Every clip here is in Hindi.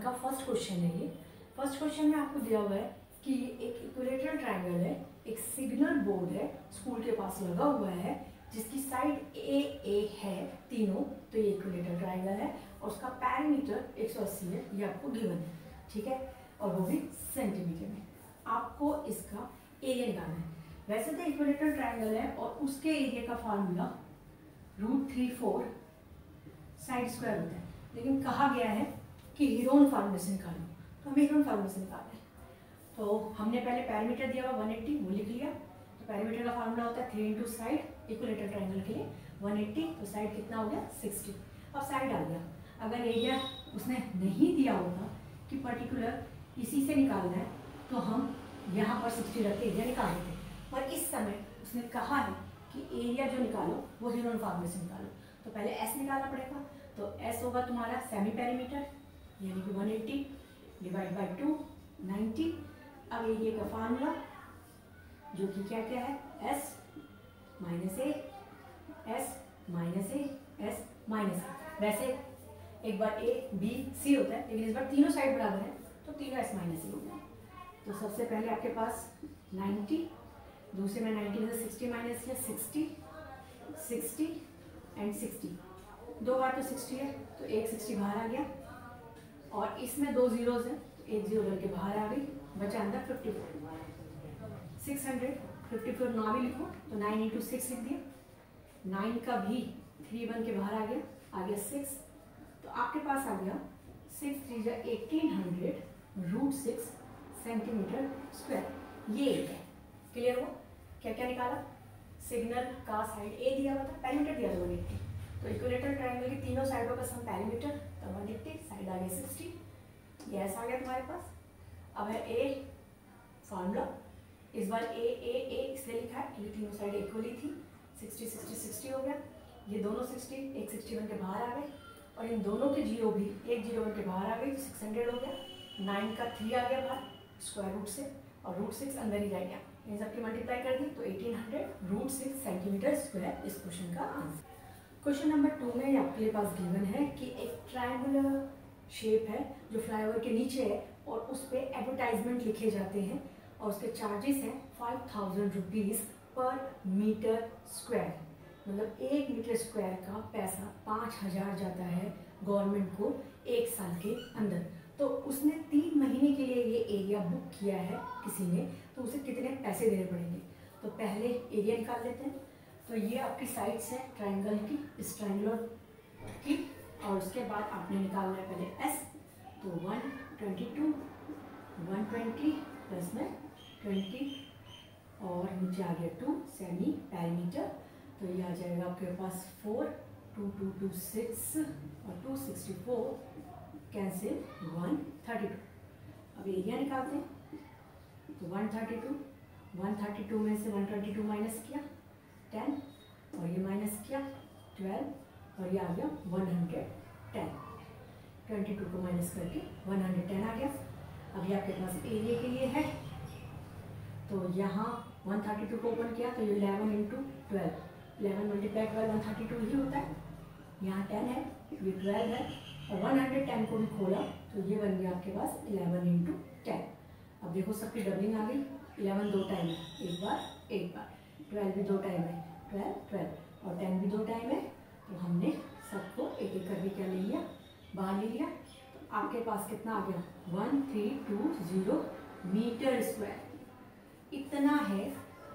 का फर्स्ट क्वेश्चन है ये। फर्स्ट क्वेश्चन में आपको दिया हुआ है कि एक इक्विलेटरल ट्रायंगल है, एक सिग्नल बोर्ड है स्कूल के पास लगा हुआ है जिसकी साइड ए है तीनों, तो ये इक्विलेटरल ट्रायंगल है और उसका पैरामीटर 180 है, ये आपको गिवन है, ठीक है, और वो भी सेंटीमीटर में। आपको इसका एरिया निकालना है। वैसे तो इक्विलेटरल ट्रायंगल है और उसके एरिया का फार्मूला √34 साइड स्क्वायर होता है, लेकिन कहा गया है कि हीरोन फार्मूले से निकालो, तो हमें हीरोन फार्मूले से निकालना है। तो हमने पहले पैरामीटर दिया हुआ 180, वो लिख लिया। तो पैरामीटर का फार्मूला होता है 3 इंटू साइड इक्विलेटरल ट्रायंगल के लिए 180, तो साइड कितना हो गया 60। अब साइड आ गया। अगर एरिया उसने नहीं दिया होता कि पर्टिकुलर इसी से निकालना है तो हम यहाँ पर 60 रख के एरिया निकाल देते, पर इस समय उसने कहा है कि एरिया जो निकालो वो हीरोन फार्मूले से निकालो। तो पहले एस निकालना पड़ेगा, तो एस होगा तुम्हारा सेमी पैरामीटर यानी कि 180 डिवाइड बाई 2 90। अब एरिया का फार्मूला जो कि क्या क्या है, एस माइनस ए, एस माइनस ए, एस माइनस ए। वैसे एक बार ए बी सी होता है, लेकिन इस बार तीनों साइड बराबर है तो तीनों एस माइनस ए हो गया। तो सबसे पहले आपके पास 90, दूसरे में 90 में से 60 माइनस किया 60, 60 एंड 60, दो बार तो 60 है तो एक 60 बाहर आ गया, और इसमें दो जीरोज हैं तो एक जीरो करके बाहर आ गई, बचा अंदर 54। 654 ना भी लिखो तो 9 इंटू 6 लिख दिया, 9 का भी 3 बन के बाहर आ गया 6, तो आपके पास आ गया 6 3 जा 1800 √6 सेंटीमीटर स्क्वायर। ये है क्लियर हुआ। क्या क्या निकाला, सिग्नल का साइड ए दिया हुआ था, पैरामीटर दिया था 180, तो इक्विलेटरल ट्रायंगल की तीनों साइडों का सम पैरामीटर तो 180, साइड आ गया 60, ये ऐसा आ गया तुम्हारे पास। अब है ए फॉर्मूला, इस बार ए इसलिए लिखा है क्योंकि तीनों साइड इक्वली थी, 60 60 60 हो गया, ये दोनों 60 एक 60 बन के बाहर आ गए, और इन दोनों के जीरो भी एक जीरो बन के बाहर आ गई, 600 हो गया, 9 का 3 आ गया बाहर स्क्वायर रूट से, और √6 अंदर ही रह गया, इन सबकी मल्टीप्लाई कर दी तो 1800 √6 सेंटीमीटर स्क्वायर इस क्वेश्चन का आंसर। क्वेश्चन नंबर 2 में आपके पास गिवन है कि एक ट्रायंगुलर शेप है जो फ्लाईओवर के नीचे है और उस पर एडवर्टाइजमेंट लिखे जाते हैं और उसके चार्जेस हैं 5000 रुपीज़ पर मीटर स्क्वायर, मतलब 1 मीटर स्क्वायर का पैसा 5000 जाता है गवर्नमेंट को एक साल के अंदर। तो उसने 3 महीने के लिए ये एरिया बुक किया है किसी ने, तो उसे कितने पैसे देने पड़ेंगे। तो पहले एरिया निकाल लेते हैं। तो ये आपकी साइड्स है ट्रायंगल की, इस ट्रायंगुलर की, और उसके बाद आपने निकालना है पहले एस, तो 122 120 प्लस में 20 और नीचे आ गया 2 सेमी पैरामीटर, तो ये आ जाएगा आपके पास 4 2 2 2 6 और 264 कैंसिल 132। अब एरिया निकालते हैं, तो 132 में से 122 माइनस किया 10 और ये माइनस किया 12 और ये आ गया 110, 22 को माइनस करके 110 आ गया। अभी आपके पास एरिया के लिए है, तो यहाँ 132 को ओपन किया तो ये 11 इंटू 12, 11 मल्टीप्लाई 12 132 ही होता है, यहाँ 10 है ये 12 है, और 110 को भी खोला तो ये बन गया आपके पास 11 इंटू 10। अब देखो सबकी डबलिंग आ गई, 11 दो टाइम है, एक बार 12 भी दो टाइम है 12 और 10 भी दो टाइम है, तो हमने सबको एक एक करके क्या ले लिया, बाहर ले लिया। तो आपके पास कितना आ गया 1320 मीटर स्क्वायर, इतना है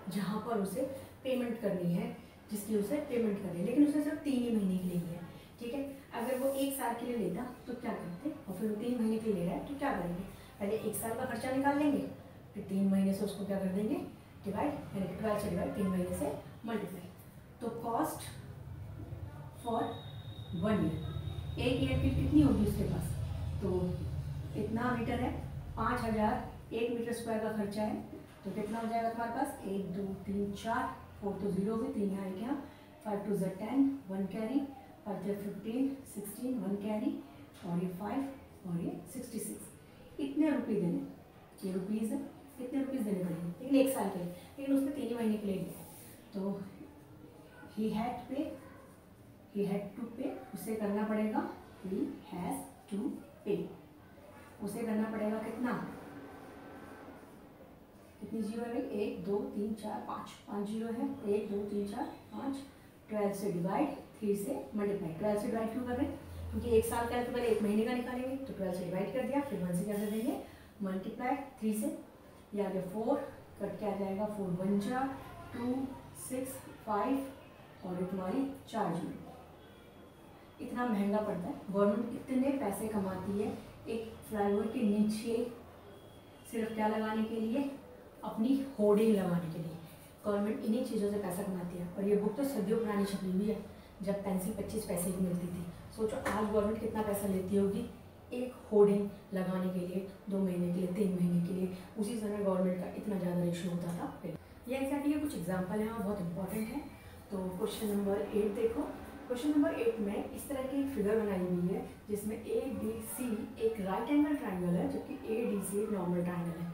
जहाँ पर उसे पेमेंट करनी है, जिसकी उसे पेमेंट करनी है, लेकिन उसे सिर्फ 3 ही महीने के लिए है, ठीक है। अगर वो 1 साल के लिए लेता तो क्या करते, और फिर वो 3 महीने के लिए ले रहा है तो क्या करेंगे, पहले 1 साल का खर्चा निकाल लेंगे, फिर 3 महीने से उसको क्या कर देंगे डिवाइड, यानी 12 से डिवाइड 3 महीने से मल्टीप्लाई। तो कॉस्ट फॉर 1 ईयर, 1 ईयर की कितनी होगी उसके पास, तो इतना मीटर है 5000, 1 मीटर स्क्वायर का खर्चा है, तो कितना हो जाएगा तुम्हारे पास 1 2 3 4 4 तो 0 भी 3 यहाँ क्या 5 2 10 1 कैरी 5 15 16 1 कैरी और ये 5 और ये 66, इतने रुपये देने, ये रुपीज़ है, इतने रुपीज़ देने पड़ेंगे, लेकिन 1 साल के लिए, लेकिन उसमें 3 ही महीने के लिए लिया है, तो ही हैड टू पे, उसे करना पड़ेगा, he has to पे। उसे करना पड़ेगा कितना, कितनी जीरो है भाई, 1 2 3 4 5 जीरो है, 1 2 3 4 5, 12 से डिवाइड, 3 से मल्टीप्लाई। 12 से डिवाइड क्यों कर रहे हैं, क्योंकि एक साल का है तो पहले एक महीने का निकालेंगे, तो 12 से डिवाइड कर दिया, फिर 1 से क्या कर देंगे मल्टीप्लाई 3 से, ये आ गया 4, कट के आ जाएगा 4 1 जा 2 6 5 और तुम्हारी 4 जीरो। इतना महंगा पड़ता है, गवर्नमेंट इतने पैसे कमाती है एक फ्लाईओवर के नीचे सिर्फ क्या लगाने के लिए, अपनी होर्डिंग लगाने के लिए। गवर्नमेंट इन्हीं चीज़ों से पैसा कमाती है। और ये बुक तो सदियों पुरानी छपी हुई है, जब पेंसिल 25 पैसे की मिलती थी। सोचो आज गवर्नमेंट कितना पैसा लेती होगी एक होर्डिंग लगाने के लिए, 2 महीने के लिए, 3 महीने के लिए। उसी समय गवर्नमेंट का इतना ज़्यादा रेशो होता था। ये एग्जैक्टली कुछ एग्जाम्पल हैं और बहुत इंपॉर्टेंट है। तो क्वेश्चन नंबर 8 देखो। क्वेश्चन नंबर 8 में इस तरह की फिगर बनाई हुई है जिसमें ए बी सी एक राइट एंगल ट्राइंगल है, जबकि ए डी सी एक नॉर्मल ट्राइंगल है।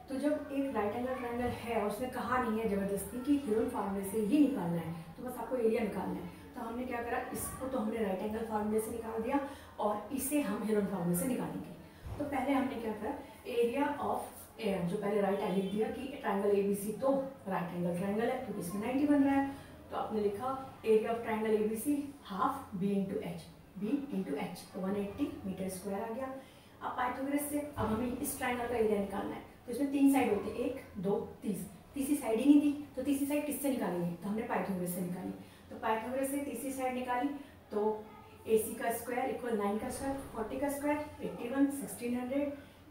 तो जब एक राइट एंगल ट्राइंगल है और उसने कहा नहीं है ज़बरदस्ती कि हीरोन फार्मूले से ही निकालना है, तो बस आपको एरिया निकालना है। तो हमने क्या करा, इसको तो हमने राइट एंगल फार्मूले से निकाल दिया और इसे हम हीरोन फार्मूले से निकालेंगे। तो पहले हमने क्या करा, एरिया ऑफ जो पहले राइट लिख दिया कि ट्राइंगल ए बी सी तो राइट एंगल ट्राइंगल है क्योंकि इसमें 90 बन रहा है। तो आपने लिखा area of triangle A B C half B into H, तो 180 मीटर स्क्वायर आ गया। अब पाइथागोरस से अब हमें इस ट्राइंगल का एरिया निकालना है। तो इसमें 3 साइड होते हैं, 1 2 तीसरी साइड ही नहीं थी, तो तीसरी साइड किससे निकालेंगे, तो हमने पाइथागोरस से निकाली। तो पाइथागोरस से तीसरी साइड निकाली तो AC का स्क्वायर इक्वल 9 का स्क्वायर, 40 का स्क्वायर 81,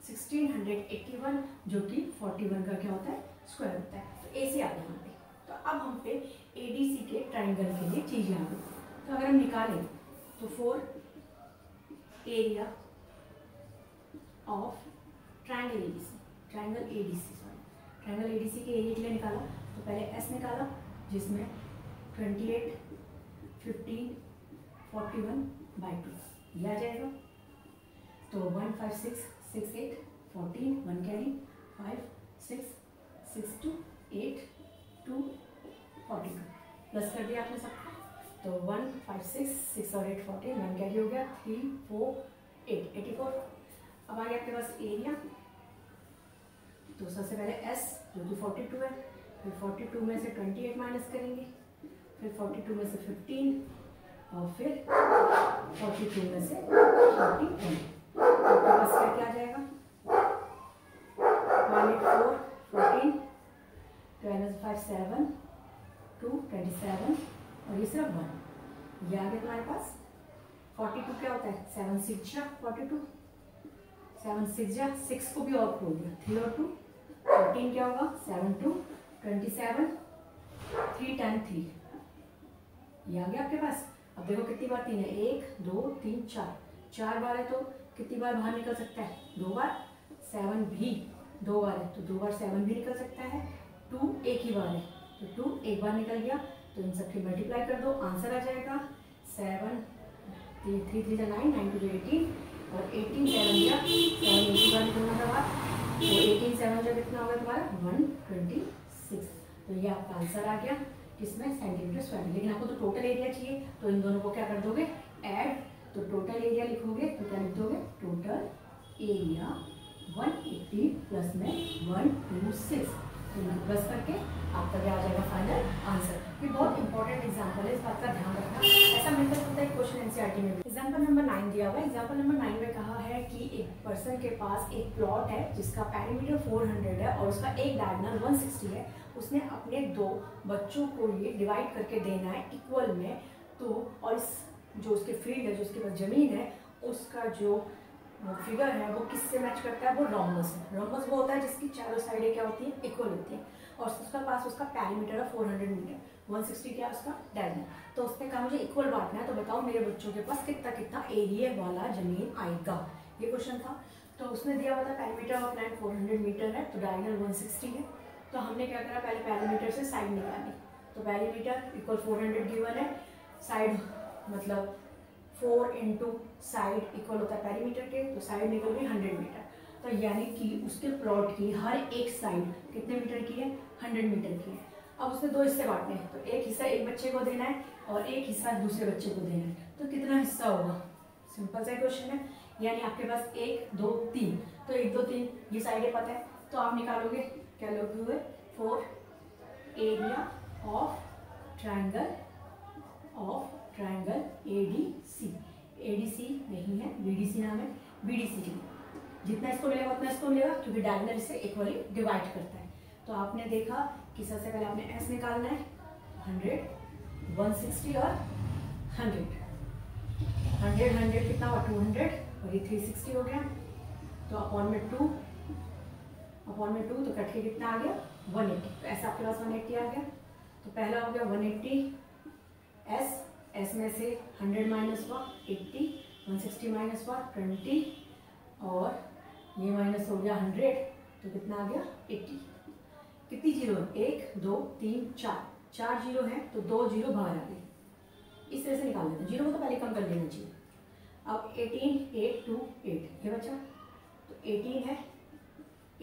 1681 जो कि 41 का क्या होता है स्क्वायर होता है। तो AC आ गया यहाँ पे। तो अब हम पे ADC के ट्राइंगल के लिए चीज़ यहाँ पे, तो अगर हम निकालें तो 4 एरिया ऑफ ट्राइंगल ADC के एरिया के लिए निकाला। तो पहले S निकाला जिसमें 28 15 41/2 यह आ जाएगा। तो 1 5 6 6 8 14 1 कैरी 5 6 6 2 8 2 42 प्लस कर दिया आपने सबको। तो 1 5 6 6 और 8 14 1 कैरी हो गया 3 4 8 84। अब आ गया आपके पास एरिया। तो सबसे पहले S जो कि 42 है, फिर 42 में से 28 माइनस करेंगे, फिर 42 में से 15 और फिर 42 में से 41। आपके पास क्या आ जाएगा 184 14 12 5 7 2 27 और ये सिर्फ 1 ये आ गया तुम्हारे पास। 42 क्या होता है 7 6 42, 7 6 6 को भी और खोल दिया 3 और 2 14 क्या होगा 7 2 27 3 10 3 ये आ गया आपके पास। अब देखो कितनी बार 3 है 1 2 3 4 बार है तो कितनी बार बाहर निकल सकता है 2 बार। 7 भी 2 बार है तो 2 बार 7 भी निकल सकता है। 2 एक ही बार है तो 2 एक बार निकल गया। तो इन सबकी मल्टीप्लाई कर दो आंसर आ जाएगा 7 3 3 9 9 2 18 और 18 7 एक ही बार निकलना था बार। तो 18 7 जब कितना होगा तुम्हारा 126। तो ये आपका आंसर आ गया किसमें सेंटीमीटर स्क्वायर। लेकिन आपको तो टोटल एरिया चाहिए तो इन दोनों को क्या कर दोगे ऐड। तो टोटल एरिया लिखोगे तो क्या लिख दोगे टोटल एरिया 180 प्लस में 126 तो प्लस करके आपका क्या आ जाएगा फाइनल आंसर। ये बहुत इंपॉर्टेंट एग्जांपल है, इस बात का ध्यान रखना। ऐसा मिलता जुलता एक क्वेश्चन एनसीईआरटी में भी। एग्जांपल नंबर 9 दिया हुआ है। एग्जांपल नंबर 9 में कहा है कि एक पर्सन के पास एक प्लॉट है जिसका पेरीमीटर 400 है और उसका एक डायगोनल 160 है। उसने अपने 2 बच्चों को ये डिवाइड करके देना है इक्वल में। तो और इस जो उसके फील्ड है जो उसके पास जमीन है उसका जो फिगर है वो किससे मैच करता है वो रोम्बस है। रोम्बस वो होता है जिसकी चारों साइडें क्या होती है इक्वल होती है और उसका पास उसका पेरीमीटर है 400 मीटर 160 क्या उसका डायगोनल। तो उसने कहा मुझे इक्वल बांटना है तो बताओ मेरे बच्चों के पास कितना कितना एरिया वाला जमीन आएगा। ये क्वेश्चन था। तो उसने दिया हुआ था पेरीमीटर ऑफ लैंड 400 मीटर है तो डायगोनल 160 है। तो हमने क्या करा पहले पेरीमीटर से साइड निकाली। तो पेरीमीटर इक्वल 400 गिवन है, साइड मतलब 4 इंटू साइड इक्वल होता है पेरीमीटर के। तो साइड निकल गई 100 मीटर। तो यानी कि उसके प्लॉट की हर एक साइड कितने मीटर की है 100 मीटर की है। अब उसने 2 हिस्से बांटने हैं तो एक हिस्सा एक बच्चे को देना है और एक हिस्सा दूसरे बच्चे को देना है। तो कितना हिस्सा होगा सिंपल सा क्वेश्चन है। यानी आपके पास 1 2 3, तो 1 2 3 ये साइडें पता है, तो आप निकालोगे क्या लोगे, 4 area of triangle ADC। ADC नहीं है, BDC नाम है, BDC जितना इसको मिलेगा उतना इसको मिलेगा, क्योंकि डायगोनल इसे इक्वली डिवाइड करता है। तो आपने देखा कि सबसे पहले आपने S निकालना है, 100 160 और 100 कितना हुआ, 200 और ये 360 हो गया। तो अपॉन में 2 तो कट के कितना आ गया, 180। तो ऐसा आपके पास 180 आ गया। तो पहला हो गया 180 S में से 100 माइनस हुआ 80, 160 माइनस हुआ 20 और ये माइनस हो गया 100, तो कितना आ गया 80। कितनी जीरो है, 1 2 3 4 जीरो है, तो 2 जीरो बाहर आ गए। इस तरह से निकाल लेते हैं, जीरो को तो पहले कम कर देना चाहिए। अब 18 8 2 8 ये बचा, तो 18 है,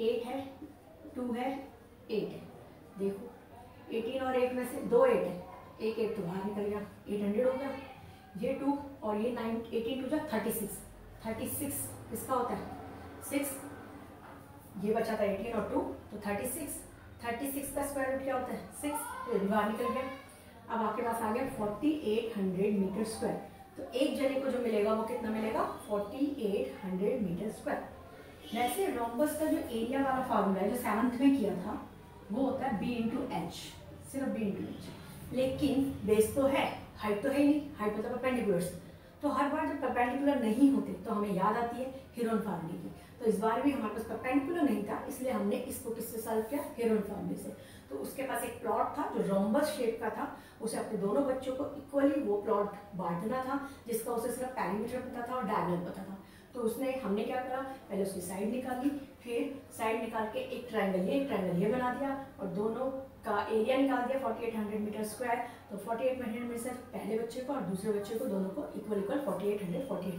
8 है, 2 है, 8 है। देखो 18 और 8 में से 2 8 है, एक 8 तो बाहर निकल गया, 800 हो गया। ये 2 और ये 9, 18 2 36 किसका होता है 6, ये बचा था 18 और 2 तो 36 का स्क्वायर रूट क्या होता है 6, तो ये बाहर निकल गया। अब आपके पास आ गया 4800 मीटर स्क्वायर। तो एक जने को जो मिलेगा वो कितना मिलेगा, 4800 मीटर स्क्वायर। वैसे रोम्बस का जो एरिया वाला फार्मूला है जो 7th में किया था वो होता है B/H, सिर्फ B/H, लेकिन बेस तो है, हाइट तो है ही नहीं, हाइट होता है परपेंडिकुलर। तो हर बार जब परपेंडिकुलर नहीं होते तो हमें याद आती है हेरोन फार्मूले की। तो इस बार भी हमारे पास परपेंडिकुलर नहीं था, इसलिए हमने इसको किससे सॉल्व किया, हेरोन फार्मूले से। तो उसके पास एक प्लॉट था जो रोम्बस शेप का था, उसे अपने दोनों बच्चों को इक्वली वो प्लॉट बांटना था, जिसका उसे सिर्फ पैरामीटर पता था और डायगोनल पता था। तो हमने क्या करा, पहले उसकी साइड निकाली, फिर साइड निकाल के एक ट्रायंगल ये बना दिया और दोनों का एरिया निकाल दिया 4800 मीटर स्क्वायर। तो 4800 में से पहले बच्चे को और दूसरे बच्चे को दोनों को इक्वल 4800